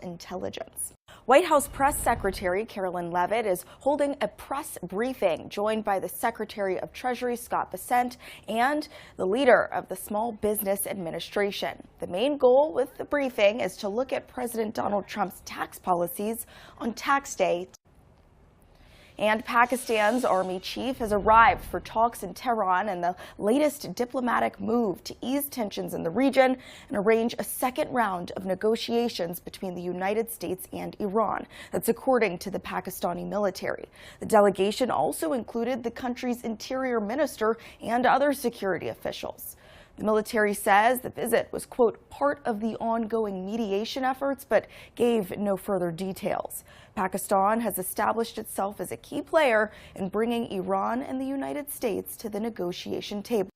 intelligence. White House Press Secretary Carolyn Leavitt is holding a press briefing, joined by the Secretary of Treasury Scott Bessent and the leader of the Small Business Administration. The main goal with the briefing is to look at President Donald Trump's tax policies on tax day. And Pakistan's army chief has arrived for talks in Tehran in the latest diplomatic move to ease tensions in the region and arrange a second round of negotiations between the United States and Iran. That's according to the Pakistani military. The delegation also included the country's interior minister and other security officials. The military says the visit was, quote, part of the ongoing mediation efforts, but gave no further details. Pakistan has established itself as a key player in bringing Iran and the United States to the negotiation table.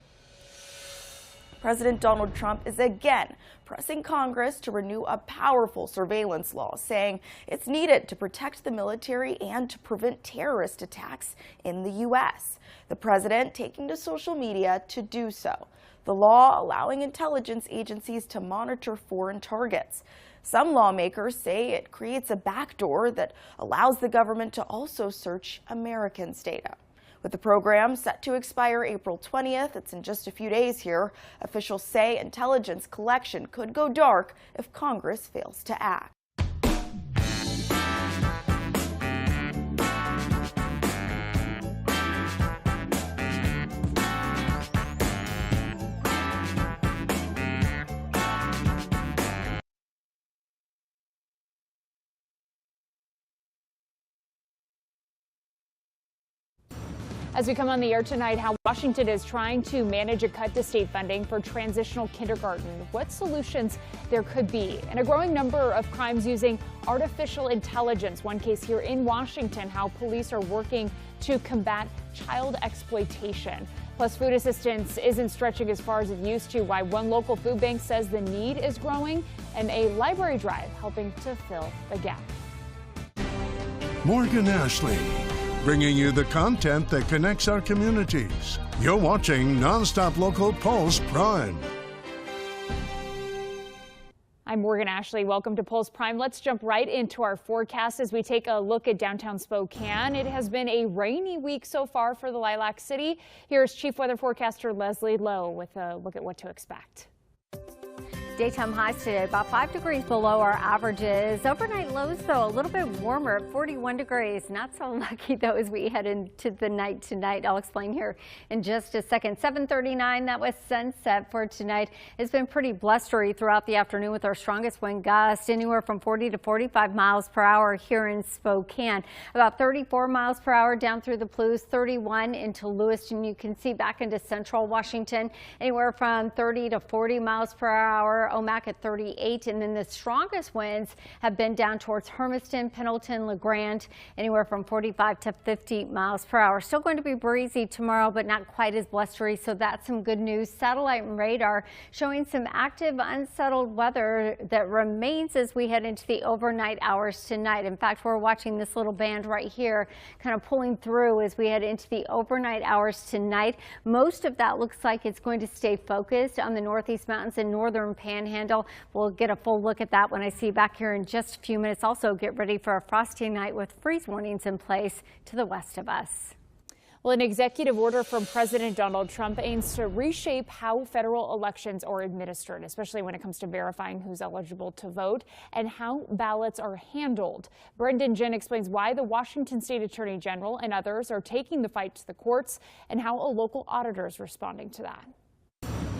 President Donald Trump is again pressing Congress to renew a powerful surveillance law, saying it's needed to protect the military and to prevent terrorist attacks in the U.S. The president taking to social media to do so. The law allowing intelligence agencies to monitor foreign targets. Some lawmakers say it creates a backdoor that allows the government to also search Americans' data. With the program set to expire April 20th, it's in just a few days here, officials say intelligence collection could go dark if Congress fails to act. As we come on the air tonight, how Washington is trying to manage a cut to state funding for transitional kindergarten, what solutions there could be, and a growing number of crimes using artificial intelligence. One case here in Washington, how police are working to combat child exploitation. Plus, food assistance isn't stretching as far as it used to, why one local food bank says the need is growing, and a library drive helping to fill the gap. Morgan Ashley, bringing you the content that connects our communities. You're watching NonStop Local Pulse Prime. I'm Morgan Ashley. Welcome to Pulse Prime. Let's jump right into our forecast as we take a look at downtown Spokane. It has been a rainy week so far for the Lilac City. Here's Chief Weather Forecaster Leslie Lowe with a look at what to expect. Daytime highs today about 5 degrees below our averages. Overnight lows, though, a little bit warmer at 41 degrees. Not so lucky, though, as we head into the night tonight. I'll explain here in just a second. 7:39, that was sunset for tonight. It's been pretty blustery throughout the afternoon with our strongest wind gusts anywhere from 40 to 45 miles per hour here in Spokane. About 34 miles per hour down through the Palouse, 31 into Lewiston. You can see back into central Washington, anywhere from 30 to 40 miles per hour. Omak at 38, and then the strongest winds have been down towards Hermiston, Pendleton, LeGrand, anywhere from 45 to 50 miles per hour. Still going to be breezy tomorrow, but not quite as blustery, so that's some good news. Satellite and radar showing some active, unsettled weather that remains as we head into the overnight hours tonight. In fact, we're watching this little band right here kind of pulling through as we head into the overnight hours tonight. Most of that looks like it's going to stay focused on the Northeast Mountains and northern Panhandle. We'll get a full look at that when I see you back here in just a few minutes. Also, get ready for a frosty night with freeze warnings in place to the west of us. Well, an executive order from President Donald Trump aims to reshape how federal elections are administered, especially when it comes to verifying who's eligible to vote and how ballots are handled. Brendan Jin explains why the Washington State Attorney General and others are taking the fight to the courts and how a local auditor is responding to that.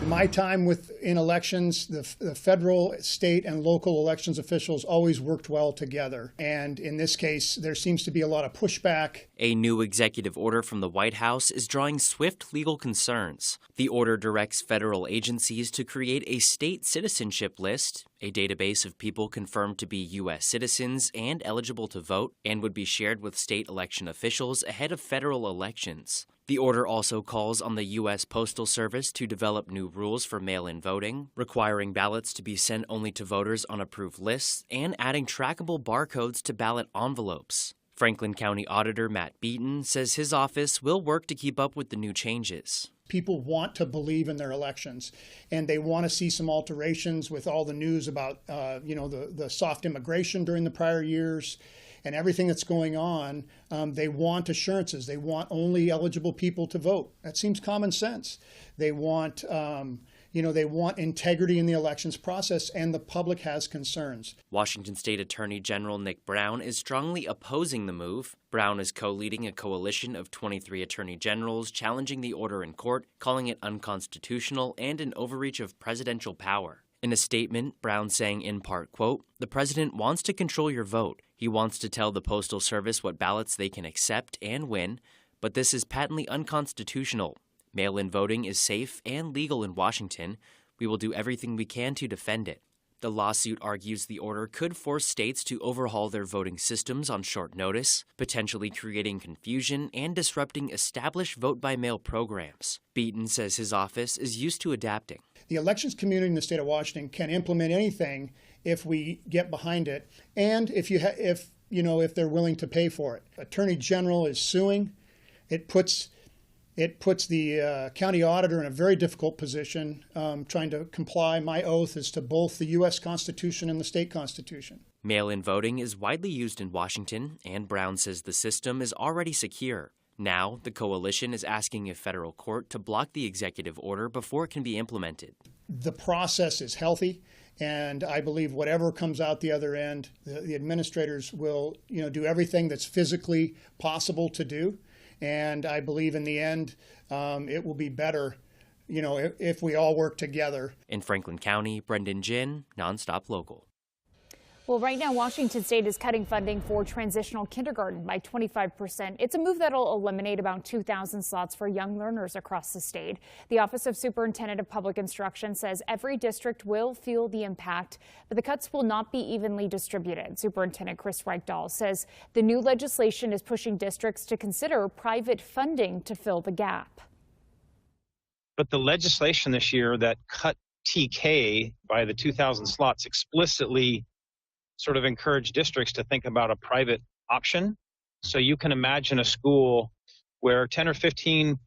In my time in elections, the federal, state, and local elections officials always worked well together. And in this case, there seems to be a lot of pushback. A new executive order from the White House is drawing swift legal concerns. The order directs federal agencies to create a state citizenship list, a database of people confirmed to be U.S. citizens and eligible to vote, and would be shared with state election officials ahead of federal elections. The order also calls on the U.S. Postal Service to develop new rules for mail-in voting, requiring ballots to be sent only to voters on approved lists, and adding trackable barcodes to ballot envelopes. Franklin County Auditor Matt Beaton says his office will work to keep up with the new changes. People want to believe in their elections, and they want to see some alterations with all the news about, the soft immigration during the prior years and everything that's going on. They want assurances. They want only eligible people to vote. That seems common sense. They want, they want integrity in the elections process, and the public has concerns. Washington State Attorney General Nick Brown is strongly opposing the move. Brown is co-leading a coalition of 23 attorney generals challenging the order in court, calling it unconstitutional and an overreach of presidential power. In a statement, Brown saying in part, quote, "The president wants to control your vote. He wants to tell the Postal Service what ballots they can accept and win, but this is patently unconstitutional. Mail-in voting is safe and legal in Washington. We will do everything we can to defend it." The lawsuit argues the order could force states to overhaul their voting systems on short notice, potentially creating confusion and disrupting established vote-by-mail programs. Beaton says his office is used to adapting. The elections community in the state of Washington can implement anything if we get behind it, and if they're willing to pay for it. Attorney General is suing. It puts the county auditor in a very difficult position, trying to comply. My oath is to both the U.S. Constitution and the state Constitution. Mail-in voting is widely used in Washington, and Brown says the system is already secure. Now, the coalition is asking a federal court to block the executive order before it can be implemented. The process is healthy, and I believe whatever comes out the other end, the administrators will, do everything that's physically possible to do. And I believe in the end, it will be better, if we all work together. In Franklin County, Brendan Jin, NonStop Local. Well, right now, Washington State is cutting funding for transitional kindergarten by 25%. It's a move that'll eliminate about 2,000 slots for young learners across the state. The Office of Superintendent of Public Instruction says every district will feel the impact, but the cuts will not be evenly distributed. Superintendent Chris Reichdahl says the new legislation is pushing districts to consider private funding to fill the gap. But the legislation this year that cut TK by the 2,000 slots explicitly sort of encourage districts to think about a private option. So you can imagine a school where 10 or 15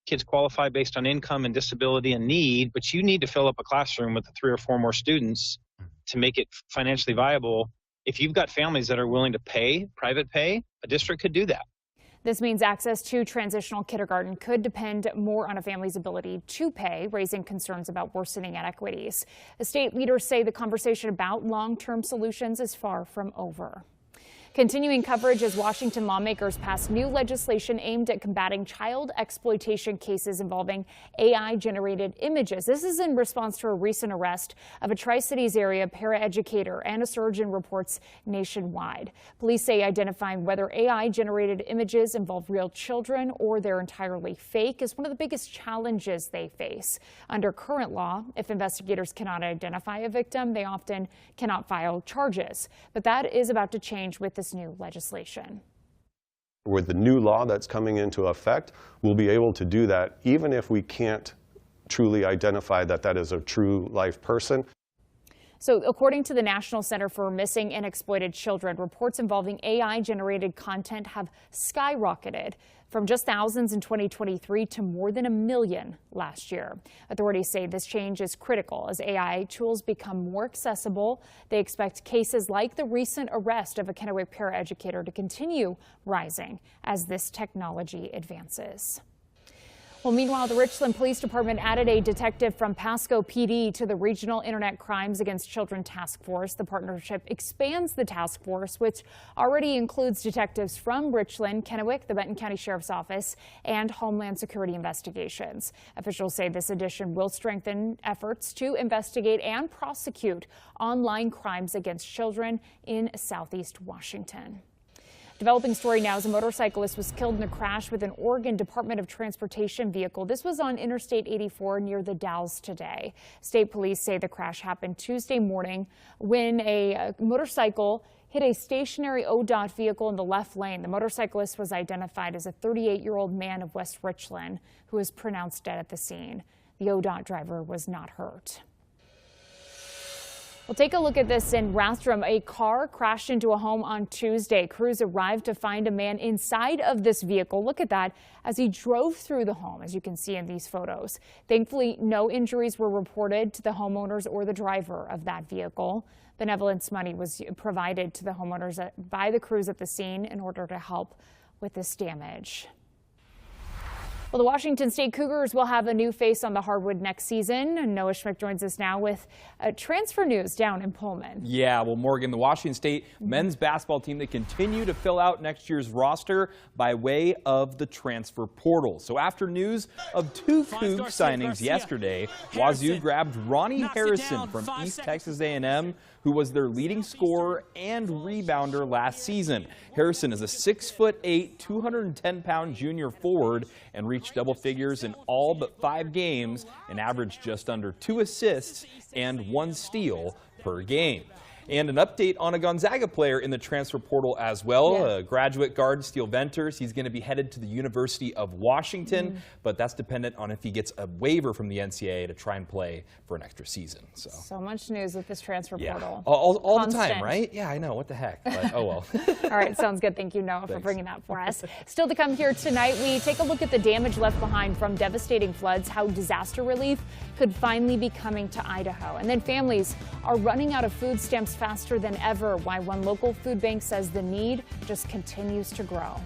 kids qualify based on income and disability and need, but you need to fill up a classroom with 3 or 4 more students to make it financially viable. If you've got families that are willing to pay, private pay, a district could do that. This means access to transitional kindergarten could depend more on a family's ability to pay, raising concerns about worsening inequities. The state leaders say the conversation about long-term solutions is far from over. Continuing coverage as Washington lawmakers pass new legislation aimed at combating child exploitation cases involving AI-generated images. This is in response to a recent arrest of a Tri-Cities area paraeducator and a surge in reports nationwide. Police say identifying whether AI-generated images involve real children or they're entirely fake is one of the biggest challenges they face. Under current law, if investigators cannot identify a victim, they often cannot file charges. But that is about to change with this new legislation. With the new law that's coming into effect, we'll be able to do that even if we can't truly identify that that is a true life person. So according to the National Center for Missing and Exploited Children, reports involving AI-generated content have skyrocketed from just thousands in 2023 to more than 1 million last year. Authorities say this change is critical as AI tools become more accessible. They expect cases like the recent arrest of a Kennewick paraeducator to continue rising as this technology advances. Well, meanwhile, the Richland Police Department added a detective from Pasco PD to the Regional Internet Crimes Against Children Task Force. The partnership expands the task force, which already includes detectives from Richland, Kennewick, the Benton County Sheriff's Office, and Homeland Security Investigations. Officials say this addition will strengthen efforts to investigate and prosecute online crimes against children in Southeast Washington. Developing story now as a motorcyclist was killed in a crash with an Oregon Department of Transportation vehicle. This was on Interstate 84 near the Dalles today. State police say the crash happened Tuesday morning when a motorcycle hit a stationary ODOT vehicle in the left lane. The motorcyclist was identified as a 38-year-old man of West Richland who was pronounced dead at the scene. The ODOT driver was not hurt. Well, take a look at this in Rathdrum. A car crashed into a home on Tuesday. Crews arrived to find a man inside of this vehicle. Look at that as he drove through the home, as you can see in these photos. Thankfully, no injuries were reported to the homeowners or the driver of that vehicle. Benevolence money was provided to the homeowners by the crews at the scene in order to help with this damage. Well, the Washington State Cougars will have a new face on the hardwood next season. And Noah Schmick joins us now with transfer news down in Pullman. Yeah, well, Morgan, the Washington State men's basketball team, they continue to fill out next year's roster by way of the transfer portal. So after news of two Coug signings yesterday, Wazoo grabbed Ronnie Harrison from East Texas A&M, who was their leading scorer and rebounder last season. Harrison is a 6'8", 210-pound junior forward and reached double figures in all but 5 games and averaged just under 2 assists and 1 steal per game. And an update on a Gonzaga player in the transfer portal as well, a graduate guard, Steele Venters. He's going to be headed to the University of Washington, but that's dependent on if he gets a waiver from the NCAA to try and play for an extra season. So much news with this transfer portal. All the time, right? Yeah, I know. What the heck? But, oh, well. All right, sounds good. Thank you, Noah, for bringing that for us. Still to come here tonight, we take a look at the damage left behind from devastating floods, how disaster relief could finally be coming to Idaho. And then families are running out of food stamps faster than ever, why one local food bank says the need just continues to grow.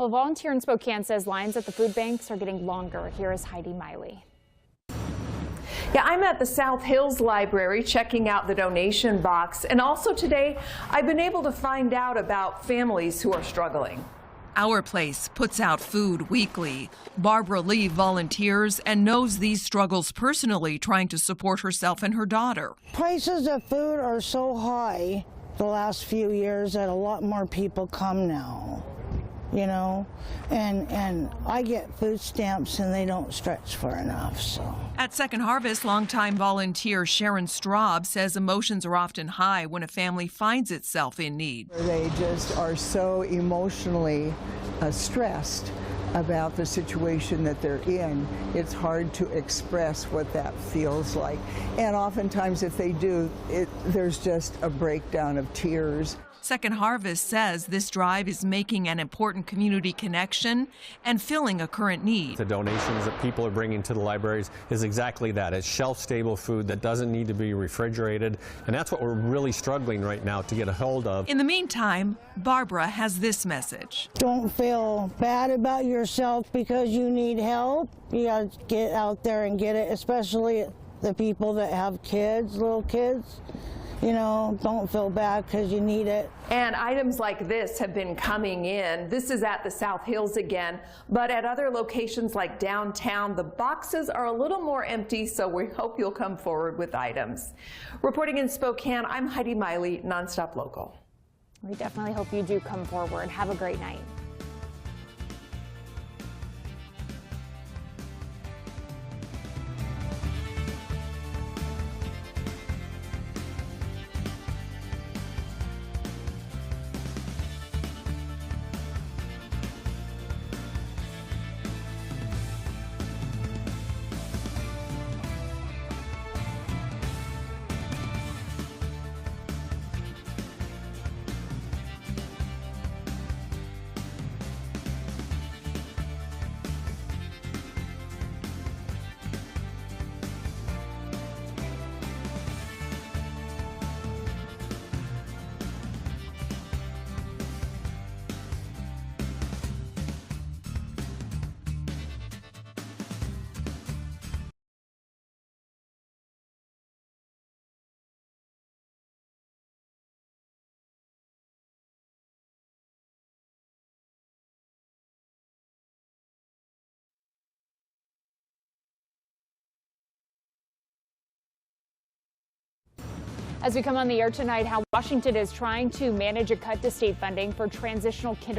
Well, a volunteer in Spokane says lines at the food banks are getting longer. Here is Heidi Miley. Yeah, I'm at the South Hills Library checking out the donation box, and also today I've been able to find out about families who are struggling. Our Place puts out food weekly. Barbara Lee volunteers and knows these struggles personally, trying to support herself and her daughter. Prices of food are so high the last few years that a lot more people come now, you know, and I get food stamps and they don't stretch far enough, so. At Second Harvest, longtime volunteer Sharon Straub says emotions are often high when a family finds itself in need. They just are so emotionally stressed about the situation that they're in. It's hard to express what that feels like. And oftentimes if they do, there's just a breakdown of tears. Second Harvest says this drive is making an important community connection and filling a current need. The donations that people are bringing to the libraries is exactly that. It's shelf-stable food that doesn't need to be refrigerated, and that's what we're really struggling right now to get a hold of. In the meantime, Barbara has this message. Don't feel bad about yourself because you need help. You got to get out there and get it, especially the people that have kids, little kids. You know, don't feel bad because you need it. And items like this have been coming in. This is at the South Hills again, but at other locations like downtown, the boxes are a little more empty, so we hope you'll come forward with items. Reporting in Spokane, I'm Heidi Miley, NonStop Local. We definitely hope you do come forward. Have a great night. As we come on the air tonight, how Washington is trying to manage a cut to state funding for transitional kindergarten.